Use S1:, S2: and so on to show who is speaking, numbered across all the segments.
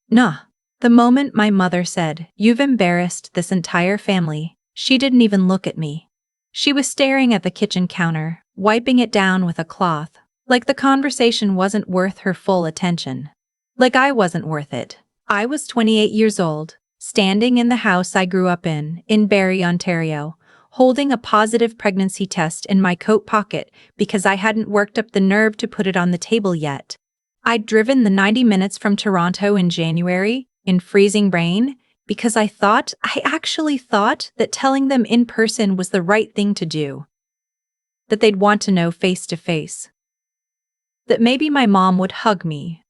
S1: Nah. The moment my mother said, "You've embarrassed this entire family," she didn't even look at me. She was staring at the kitchen counter, wiping it down with a cloth, like the conversation wasn't worth her full attention. Like I wasn't worth it. I was 28 years old, standing in the house I grew up in Barrie, Ontario, holding a positive pregnancy test in my coat pocket because I hadn't worked up the nerve to put it on the table yet. I'd driven the 90 minutes from Toronto in January, in freezing rain, because I actually thought that telling them in person was the right thing to do. That they'd want to know face to face. That maybe my mom would hug me.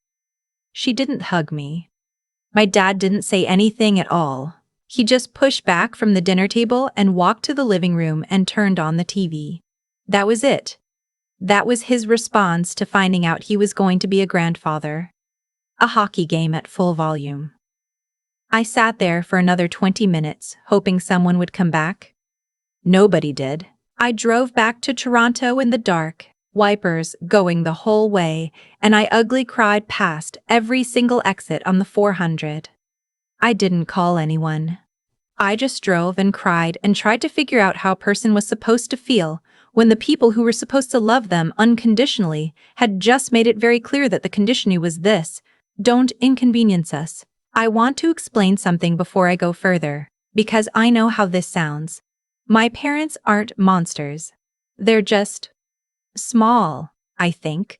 S1: She didn't hug me. My dad didn't say anything at all. He just pushed back from the dinner table and walked to the living room and turned on the TV. That was it. That was his response to finding out he was going to be a grandfather. A hockey game at full volume. I sat there for another 20 minutes, hoping someone would come back. Nobody did. I drove back to Toronto in the dark, wipers going the whole way, and I ugly cried past every single exit on the 400. I didn't call anyone. I just drove and cried and tried to figure out how a person was supposed to feel when the people who were supposed to love them unconditionally had just made it very clear that the conditioning was this: don't inconvenience us. I want to explain something before I go further, because I know how this sounds. My parents aren't monsters. They're just small, I think.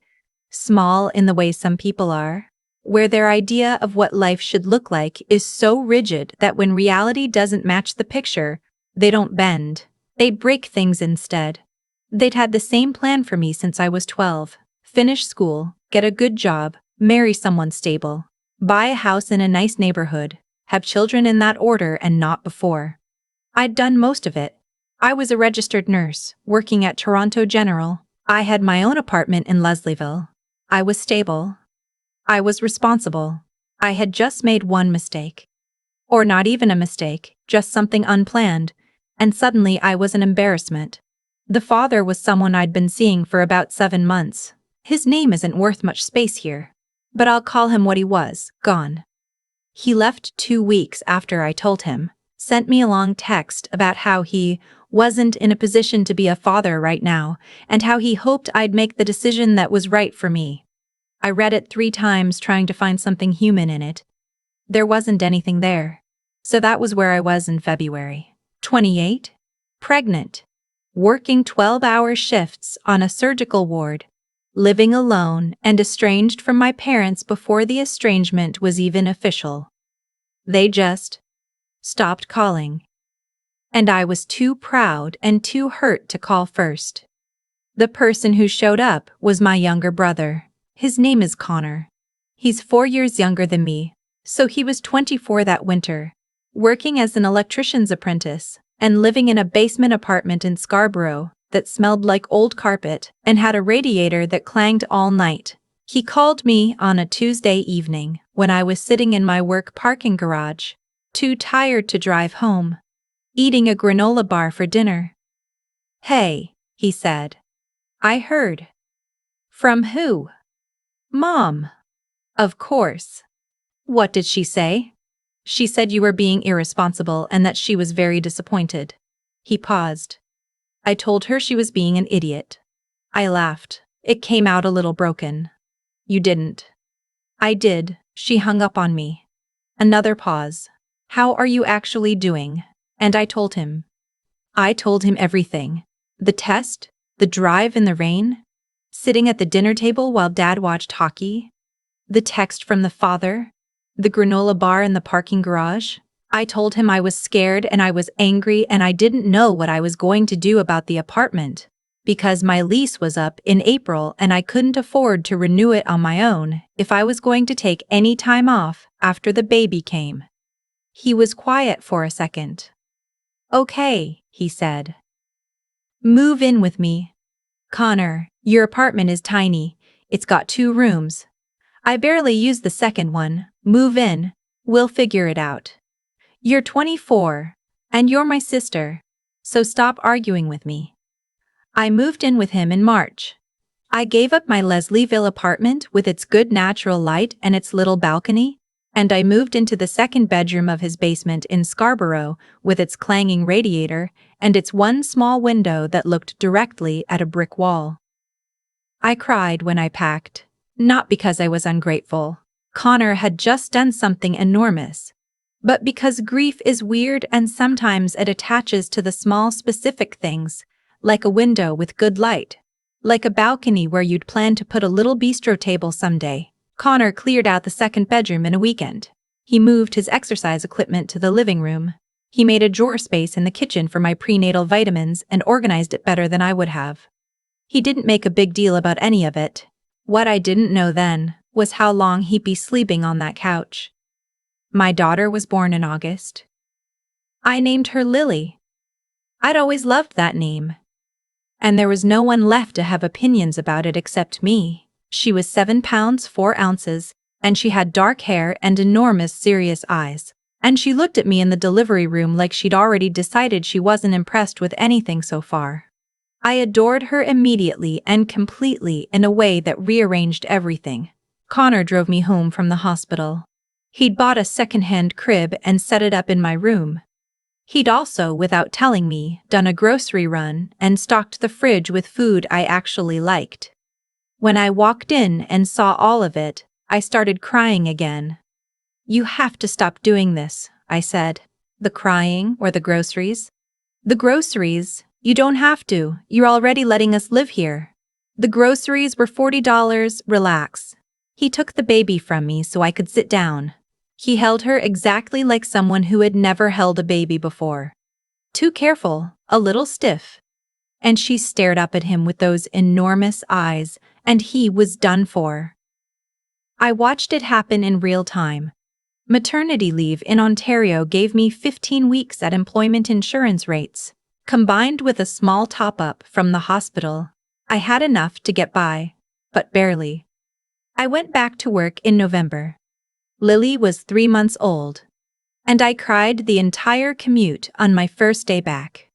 S1: Small in the way some people are, where their idea of what life should look like is so rigid that when reality doesn't match the picture, they don't bend. They break things instead. They'd had the same plan for me since I was 12. Finish school, get a good job, marry someone stable, buy a house in a nice neighborhood, have children in that order and not before. I'd done most of it. I was a registered nurse, working at Toronto General. I had my own apartment in Leslieville. I was stable. I was responsible. I had just made one mistake. Or not even a mistake, just something unplanned, and suddenly I was an embarrassment. The father was someone I'd been seeing for about 7 months. His name isn't worth much space here, but I'll call him what he was, gone. He left 2 weeks after I told him, sent me a long text about how he wasn't in a position to be a father right now, and how he hoped I'd make the decision that was right for me. I read it 3 times trying to find something human in it. There wasn't anything there. So that was where I was in February. 28? Pregnant. Working 12-hour shifts on a surgical ward. Living alone and estranged from my parents before the estrangement was even official. They just stopped calling. And I was too proud and too hurt to call first. The person who showed up was my younger brother. His name is Connor. He's 4 years younger than me, so he was 24 that winter, working as an electrician's apprentice and living in a basement apartment in Scarborough that smelled like old carpet and had a radiator that clanged all night. He called me on a Tuesday evening when I was sitting in my work parking garage, too tired to drive home, eating a granola bar for dinner. "Hey," he said. "I heard." "From who?" "Mom." "Of course." "What did she say?" "She said you were being irresponsible and that she was very disappointed." He paused. "I told her she was being an idiot." I laughed. It came out a little broken. "You didn't." "I did." She hung up on me. Another pause. "How are you actually doing?" And I told him. I told him everything. The test, the drive in the rain, sitting at the dinner table while Dad watched hockey, the text from the father, the granola bar in the parking garage. I told him I was scared and I was angry and I didn't know what I was going to do about the apartment, because my lease was up in April and I couldn't afford to renew it on my own if I was going to take any time off after the baby came. He was quiet for a second. "Okay," he said. "Move in with me. Connor, your apartment is tiny. It's got 2 rooms. I barely use the second one. Move in. We'll figure it out. You're 24, and you're my sister, so stop arguing with me." I moved in with him in March. I gave up my Leslieville apartment with its good natural light and its little balcony, and I moved into the second bedroom of his basement in Scarborough with its clanging radiator and its one small window that looked directly at a brick wall. I cried when I packed, not because I was ungrateful. Connor had just done something enormous, but because grief is weird and sometimes it attaches to the small specific things, like a window with good light, like a balcony where you'd plan to put a little bistro table someday. Connor cleared out the second bedroom in a weekend. He moved his exercise equipment to the living room. He made a drawer space in the kitchen for my prenatal vitamins and organized it better than I would have. He didn't make a big deal about any of it. What I didn't know then was how long he'd be sleeping on that couch. My daughter was born in August. I named her Lily. I'd always loved that name. And there was no one left to have opinions about it except me. She was 7 pounds 4 ounces, and she had dark hair and enormous serious eyes. And she looked at me in the delivery room like she'd already decided she wasn't impressed with anything so far. I adored her immediately and completely in a way that rearranged everything. Connor drove me home from the hospital. He'd bought a second-hand crib and set it up in my room. He'd also, without telling me, done a grocery run and stocked the fridge with food I actually liked. When I walked in and saw all of it, I started crying again. "You have to stop doing this," I said. "The crying or the groceries?" "The groceries? You don't have to. You're already letting us live here." "The groceries were $40, relax." He took the baby from me so I could sit down. He held her exactly like someone who had never held a baby before. Too careful, a little stiff. And she stared up at him with those enormous eyes, and he was done for. I watched it happen in real time. Maternity leave in Ontario gave me 15 weeks at employment insurance rates. Combined with a small top-up from the hospital, I had enough to get by, but barely. I went back to work in November. Lily was 3 months old, and I cried the entire commute on my first day back,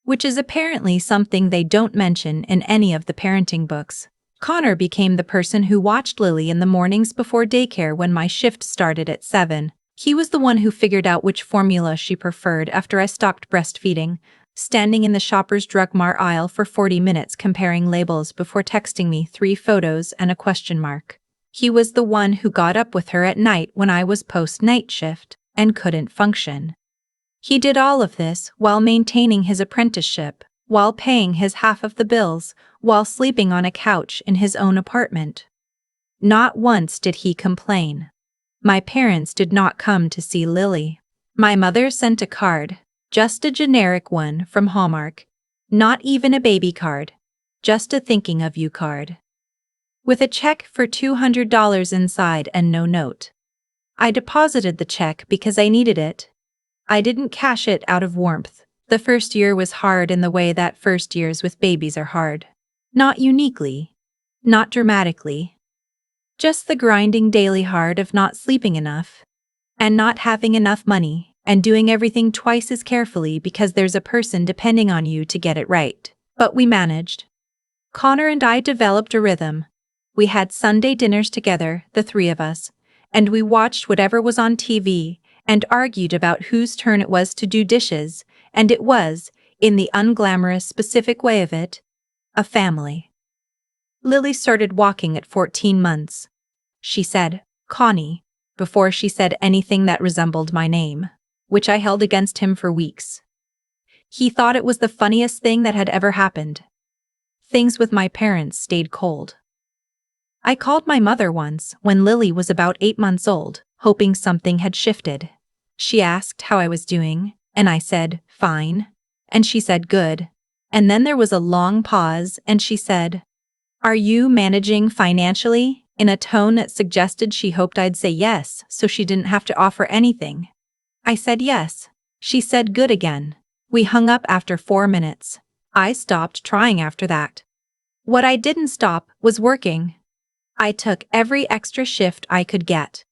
S1: which is apparently something they don't mention in any of the parenting books. Connor became the person who watched Lily in the mornings before daycare when my shift started at 7. He was the one who figured out which formula she preferred after I stopped breastfeeding, standing in the Shoppers Drug Mart aisle for 40 minutes comparing labels before texting me 3 photos and a question mark. He was the one who got up with her at night when I was post-night shift and couldn't function. He did all of this while maintaining his apprenticeship, while paying his half of the bills, while sleeping on a couch in his own apartment. Not once did he complain. My parents did not come to see Lily. My mother sent a card, just a generic one from Hallmark, not even a baby card, just a thinking of you card, with a check for $200 inside and no note. I deposited the check because I needed it. I didn't cash it out of warmth. The first year was hard in the way that first years with babies are hard. Not uniquely, not dramatically. Just the grinding daily hard of not sleeping enough, and not having enough money, and doing everything twice as carefully because there's a person depending on you to get it right. But we managed. Connor and I developed a rhythm. We had Sunday dinners together, the 3 of us, and we watched whatever was on TV and argued about whose turn it was to do dishes, and it was, in the unglamorous specific way of it, a family. Lily started walking at 14 months. She said, "Connie," before she said anything that resembled my name, which I held against him for weeks. He thought it was the funniest thing that had ever happened. Things with my parents stayed cold. I called my mother once, when Lily was about 8 months old, hoping something had shifted. She asked how I was doing, and I said, "Fine." And she said, "Good." And then there was a long pause, and she said, "Are you managing financially?" in a tone that suggested she hoped I'd say yes, so she didn't have to offer anything. I said yes. She said good again. We hung up after 4 minutes. I stopped trying after that. What I didn't stop was working. I took every extra shift I could get.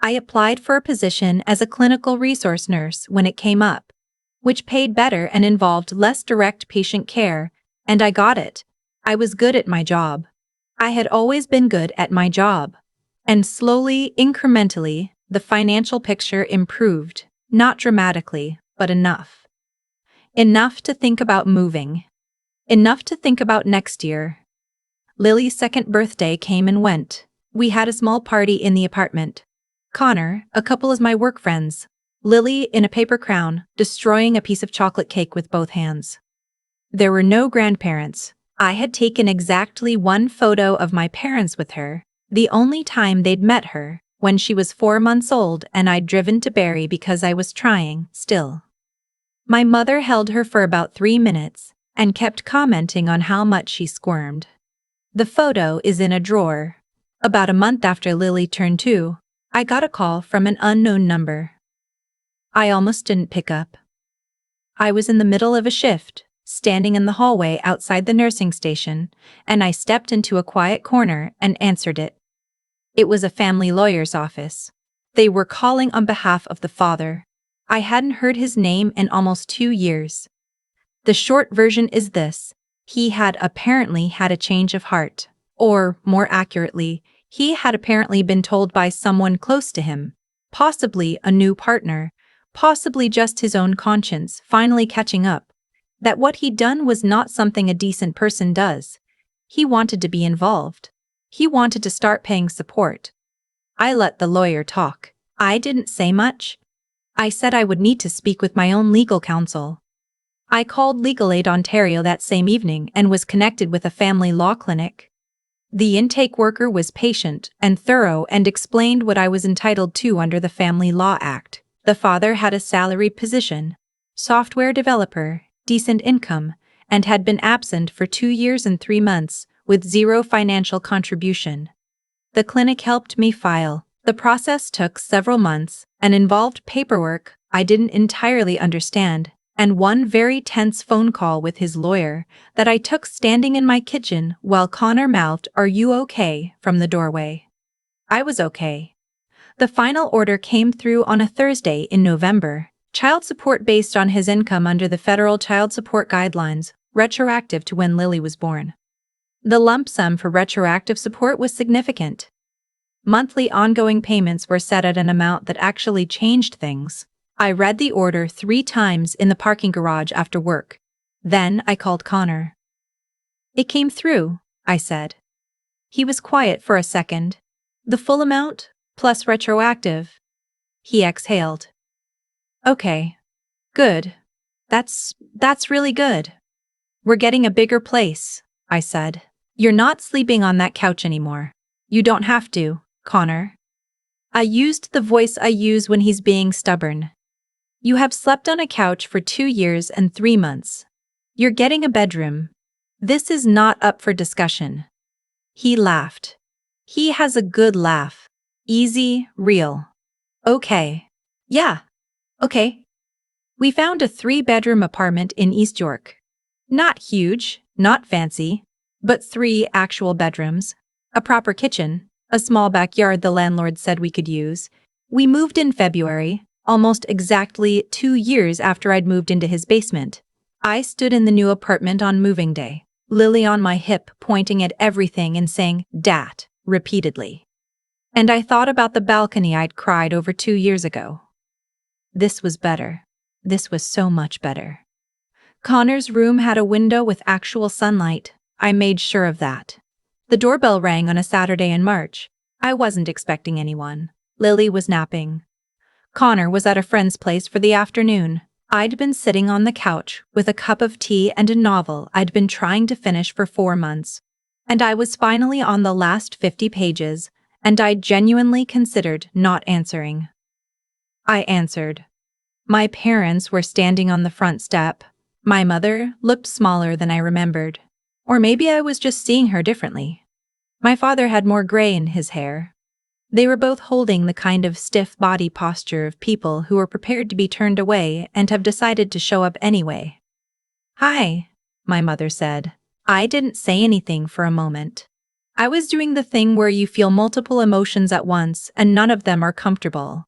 S1: I applied for a position as a clinical resource nurse when it came up, which paid better and involved less direct patient care, and I got it. I was good at my job. I had always been good at my job. And slowly, incrementally, The financial picture improved, not dramatically, but enough. Enough to think about moving. Enough to think about next year. Lily's second birthday came and went. We had a small party in the apartment. Connor, a couple of my work friends. Lily in a paper crown, destroying a piece of chocolate cake with both hands. There were no grandparents. I had taken exactly one photo of my parents with her, the only time they'd met her, when she was 4 months old and I'd driven to Barrie because I was trying, still. My mother held her for about 3 minutes and kept commenting on how much she squirmed. The photo is in a drawer. About a month after Lily turned 2, I got a call from an unknown number. I almost didn't pick up. I was in the middle of a shift, standing in the hallway outside the nursing station, and I stepped into a quiet corner and answered it. It was a family lawyer's office. They were calling on behalf of the father. I hadn't heard his name in almost 2 years. The short version is this: he had apparently had a change of heart, or, more accurately, he had apparently been told by someone close to him, possibly a new partner, possibly just his own conscience finally catching up, that what he'd done was not something a decent person does. He wanted to be involved. He wanted to start paying support. I let the lawyer talk. I didn't say much. I said I would need to speak with my own legal counsel. I called Legal Aid Ontario that same evening and was connected with a family law clinic. The intake worker was patient and thorough and explained what I was entitled to under the Family Law Act. The father had a salaried position, software developer, decent income, and had been absent for 2 years and 3 months, with zero financial contribution. The clinic helped me file. The process took several months and involved paperwork I didn't entirely understand, and one very tense phone call with his lawyer that I took standing in my kitchen while Connor mouthed, "Are you okay?" from the doorway. I was okay. The final order came through on a Thursday in November. Child support based on his income under the federal child support guidelines, retroactive to when Lily was born. The lump sum for retroactive support was significant. Monthly ongoing payments were set at an amount that actually changed things. I read the order 3 times in the parking garage after work. Then I called Connor. "It came through," I said. He was quiet for a second. "The full amount, plus retroactive." He exhaled. "Okay. Good. That's really good. We're getting a bigger place," I said. "You're not sleeping on that couch anymore. You don't have to, Connor." I used the voice I use when he's being stubborn. "You have slept on a couch for 2 years and 3 months. You're getting a bedroom. This is not up for discussion." He laughed. He has a good laugh. Easy, real. "Okay. Yeah. Okay." We found a 3-bedroom apartment in East York. Not huge, not fancy, but 3 actual bedrooms, a proper kitchen, a small backyard the landlord said we could use. We moved in February, almost exactly 2 years after I'd moved into his basement. I stood in the new apartment on moving day, Lily on my hip, pointing at everything and saying, "Dat," repeatedly. And I thought about the balcony I'd cried over 2 years ago. This was better. This was so much better. Connor's room had a window with actual sunlight. I made sure of that. The doorbell rang on a Saturday in March. I wasn't expecting anyone. Lily was napping. Connor was at a friend's place for the afternoon. I'd been sitting on the couch with a cup of tea and a novel I'd been trying to finish for 4 months. And I was finally on the last 50 pages, and I genuinely considered not answering. I answered. My parents were standing on the front step. My mother looked smaller than I remembered. Or maybe I was just seeing her differently. My father had more gray in his hair. They were both holding the kind of stiff body posture of people who are prepared to be turned away and have decided to show up anyway. "Hi," my mother said. I didn't say anything for a moment. I was doing the thing where you feel multiple emotions at once and none of them are comfortable.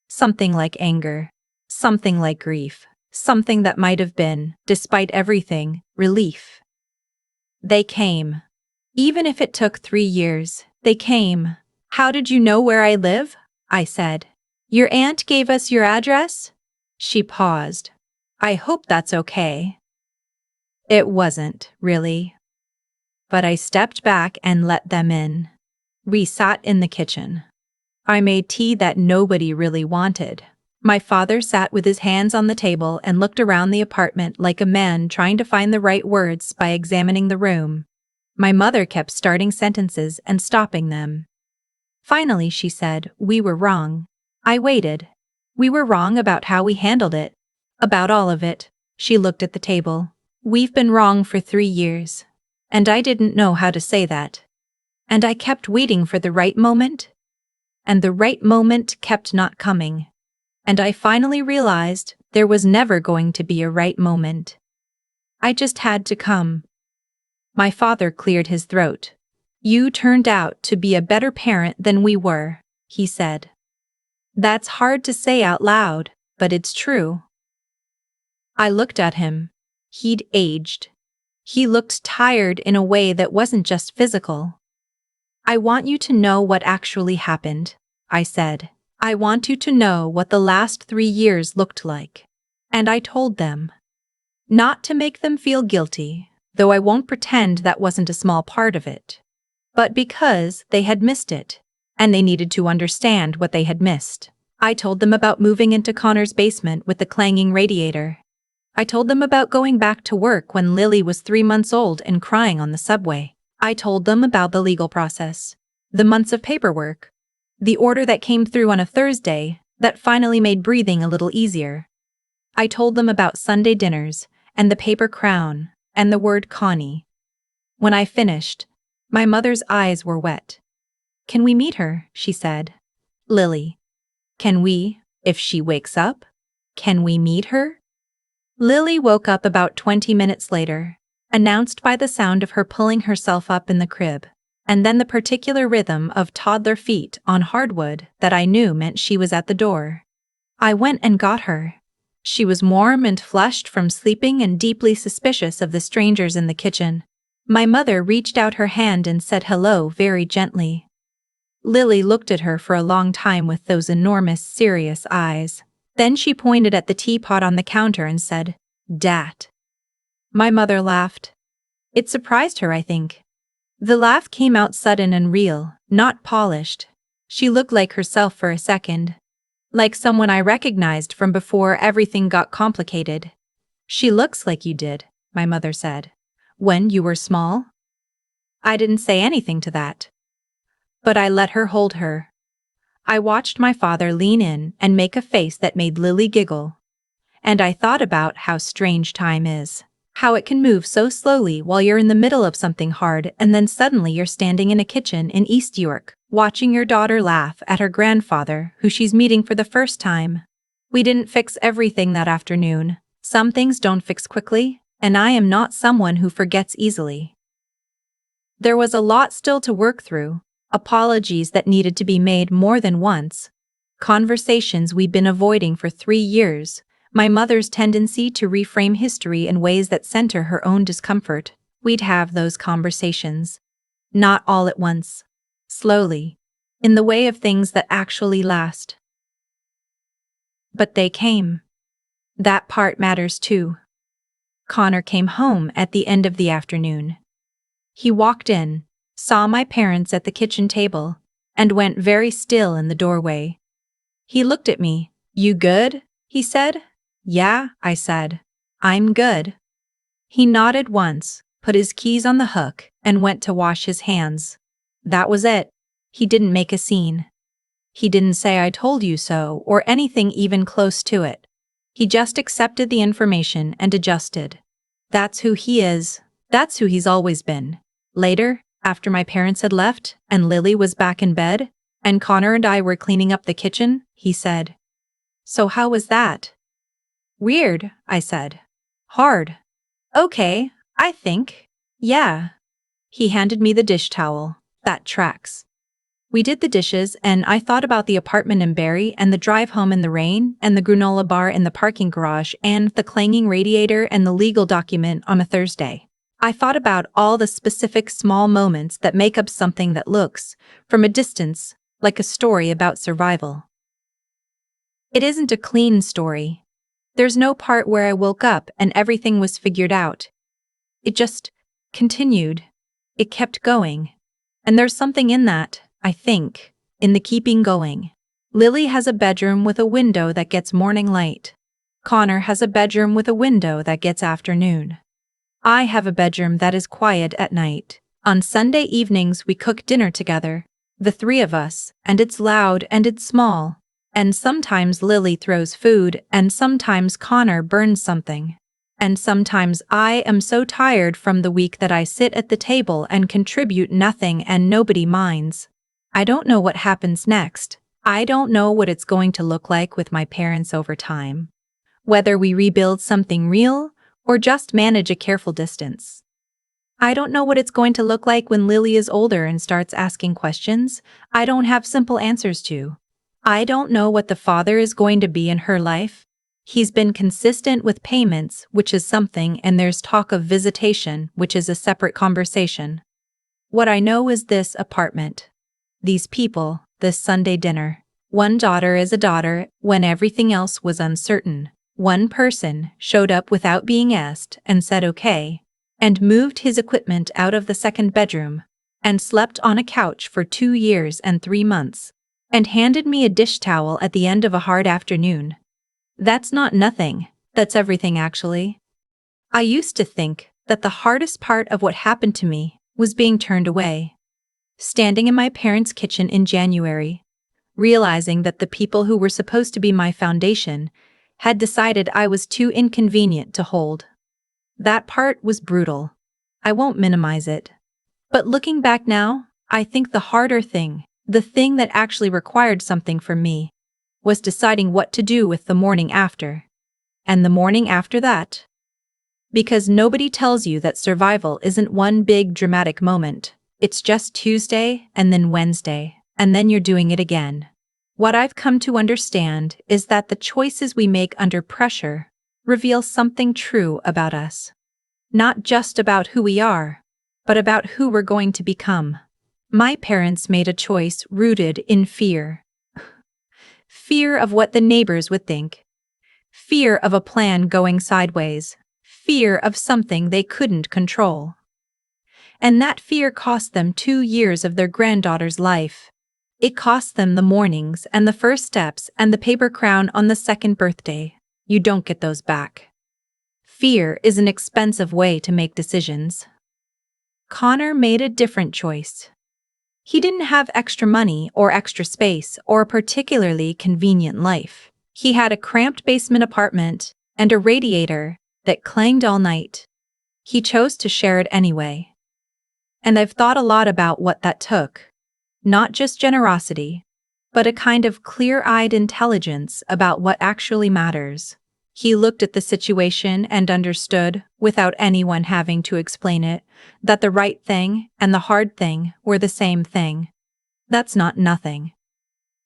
S1: Something like anger. Something like grief. Something that might have been, despite everything, relief. They came. Even if it took 3 years, they came. "How did you know where I live?" I said. Your aunt gave us your address? She paused. I hope that's okay. It wasn't, really. But I stepped back and let them in. We sat in the kitchen. I made tea that nobody really wanted. My father sat with his hands on the table and looked around the apartment like a man trying to find the right words by examining the room. My mother kept starting sentences and stopping them. Finally, she said, "We were wrong." I waited. We were wrong about how we handled it. About all of it. She looked at the table. We've been wrong for 3 years. And I didn't know how to say that. And I kept waiting for the right moment. And the right moment kept not coming. And I finally realized there was never going to be a right moment. I just had to come. My father cleared his throat. You turned out to be a better parent than we were, he said. That's hard to say out loud, but it's true. I looked at him. He'd aged. He looked tired in a way that wasn't just physical. I want you to know what actually happened, I said. I want you to know what the last 3 years looked like. And I told them. Not to make them feel guilty, though I won't pretend that wasn't a small part of it. But because they had missed it, and they needed to understand what they had missed. I told them about moving into Connor's basement with the clanging radiator. I told them about going back to work when Lily was 3 months old and crying on the subway. I told them about the legal process, the months of paperwork, the order that came through on a Thursday that finally made breathing a little easier. I told them about Sunday dinners and the paper crown and the word Connie. When I finished, my mother's eyes were wet. Can we meet her? She said. Lily. Can we, if she wakes up? Can we meet her? Lily woke up about 20 minutes later, announced by the sound of her pulling herself up in the crib, and then the particular rhythm of toddler feet on hardwood that I knew meant she was at the door. I went and got her. She was warm and flushed from sleeping and deeply suspicious of the strangers in the kitchen. My mother reached out her hand and said hello very gently. Lily looked at her for a long time with those enormous, serious eyes. Then she pointed at the teapot on the counter and said, "Dat." My mother laughed. It surprised her, I think. The laugh came out sudden and real, not polished. She looked like herself for a second. Like someone I recognized from before everything got complicated. She looks like you did, my mother said. When you were small? I didn't say anything to that. But I let her hold her. I watched my father lean in and make a face that made Lily giggle. And I thought about how strange time is. How it can move so slowly while you're in the middle of something hard and then suddenly you're standing in a kitchen in East York, watching your daughter laugh at her grandfather who she's meeting for the first time. We didn't fix everything that afternoon. Some things don't fix quickly, and I am not someone who forgets easily. There was a lot still to work through. Apologies that needed to be made more than once. Conversations we'd been avoiding for 3 years. My mother's tendency to reframe history in ways that center her own discomfort. We'd have those conversations. Not all at once. Slowly. In the way of things that actually last. But they came. That part matters too. Connor came home at the end of the afternoon. He walked in, saw my parents at the kitchen table, and went very still in the doorway. He looked at me. You good? He said. Yeah, I said. I'm good. He nodded once, put his keys on the hook, and went to wash his hands. That was it. He didn't make a scene. He didn't say I told you so or anything even close to it. He just accepted the information and adjusted. That's who he is. That's who he's always been. Later, after my parents had left and Lily was back in bed, and Connor and I were cleaning up the kitchen, he said, "So how was that?" "Weird," I said. "Hard." "Okay, I think. Yeah." He handed me the dish towel. That tracks. We did the dishes and I thought about the apartment in Barrie and the drive home in the rain and the granola bar in the parking garage and the clanging radiator and the legal document on a Thursday. I thought about all the specific small moments that make up something that looks, from a distance, like a story about survival. It isn't a clean story. There's no part where I woke up and everything was figured out. It just continued. It kept going. And there's something in that, I think, in the keeping going. Lily has a bedroom with a window that gets morning light. Connor has a bedroom with a window that gets afternoon. I have a bedroom that is quiet at night. On Sunday evenings we cook dinner together, the three of us, and it's loud and it's small. And sometimes Lily throws food and sometimes Connor burns something. And sometimes I am so tired from the week that I sit at the table and contribute nothing and nobody minds. I don't know what happens next. I don't know what it's going to look like with my parents over time. Whether we rebuild something real or just manage a careful distance. I don't know what it's going to look like when Lily is older and starts asking questions I don't have simple answers to. I don't know what the father is going to be in her life. He's been consistent with payments, which is something, and there's talk of visitation, which is a separate conversation. What I know is this apartment. These people, this Sunday dinner. One daughter is a daughter when everything else was uncertain. One person showed up without being asked and said okay, and moved his equipment out of the second bedroom, and slept on a couch for 2 years and 3 months, and handed me a dish towel at the end of a hard afternoon. That's not nothing, that's everything actually. I used to think that the hardest part of what happened to me was being turned away. Standing in my parents' kitchen in January, realizing that the people who were supposed to be my foundation had decided I was too inconvenient to hold. That part was brutal. I won't minimize it. But looking back now, I think the harder thing, the thing that actually required something from me, was deciding what to do with the morning after. And the morning after that. Because nobody tells you that survival isn't one big dramatic moment. It's just Tuesday and then Wednesday, and then you're doing it again. What I've come to understand is that the choices we make under pressure reveal something true about us. Not just about who we are, but about who we're going to become. My parents made a choice rooted in fear. Fear of what the neighbors would think. Fear of a plan going sideways. Fear of something they couldn't control. And that fear cost them 2 years of their granddaughter's life. It cost them the mornings and the first steps and the paper crown on the second birthday. You don't get those back. Fear is an expensive way to make decisions. Connor made a different choice. He didn't have extra money or extra space or a particularly convenient life. He had a cramped basement apartment and a radiator that clanged all night. He chose to share it anyway. And I've thought a lot about what that took. Not just generosity, but a kind of clear-eyed intelligence about what actually matters. He looked at the situation and understood, without anyone having to explain it, that the right thing and the hard thing were the same thing. That's not nothing.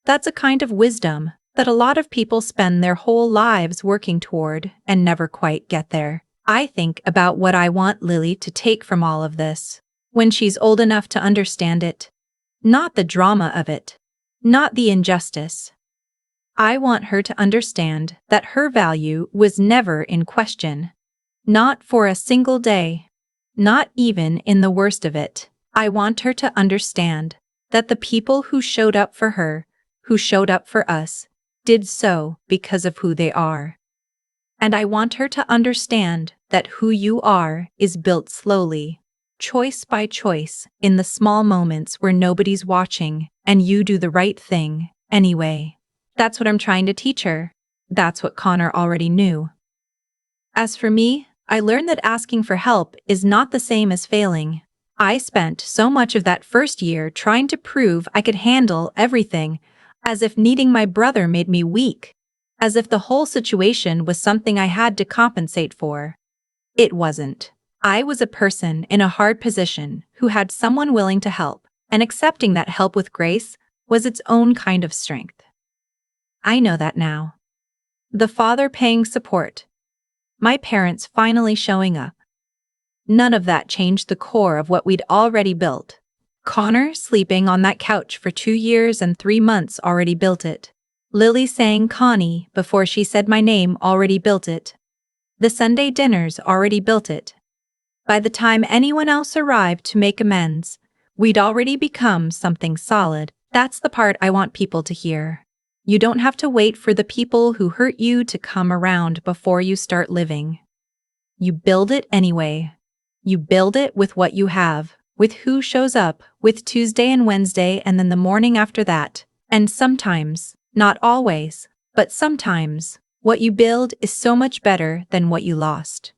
S1: That's a kind of wisdom that a lot of people spend their whole lives working toward and never quite get there. I think about what I want Lily to take from all of this, when she's old enough to understand it. Not the drama of it. Not the injustice. I want her to understand that her value was never in question. Not for a single day. Not even in the worst of it. I want her to understand that the people who showed up for her, who showed up for us, did so because of who they are. And I want her to understand that who you are is built slowly, choice by choice, in the small moments where nobody's watching and you do the right thing anyway. That's what I'm trying to teach her. That's what Connor already knew. As for me, I learned that asking for help is not the same as failing. I spent so much of that first year trying to prove I could handle everything, as if needing my brother made me weak, as if the whole situation was something I had to compensate for. It wasn't. I was a person in a hard position who had someone willing to help, and accepting that help with grace was its own kind of strength. I know that now. The father paying support. My parents finally showing up. None of that changed the core of what we'd already built. Connor sleeping on that couch for 2 years and 3 months already built it. Lily sang Connie before she said my name already built it. The Sunday dinners already built it. By the time anyone else arrived to make amends, we'd already become something solid. That's the part I want people to hear. You don't have to wait for the people who hurt you to come around before you start living. You build it anyway. You build it with what you have, with who shows up, with Tuesday and Wednesday and then the morning after that. And sometimes, not always, but sometimes, what you build is so much better than what you lost.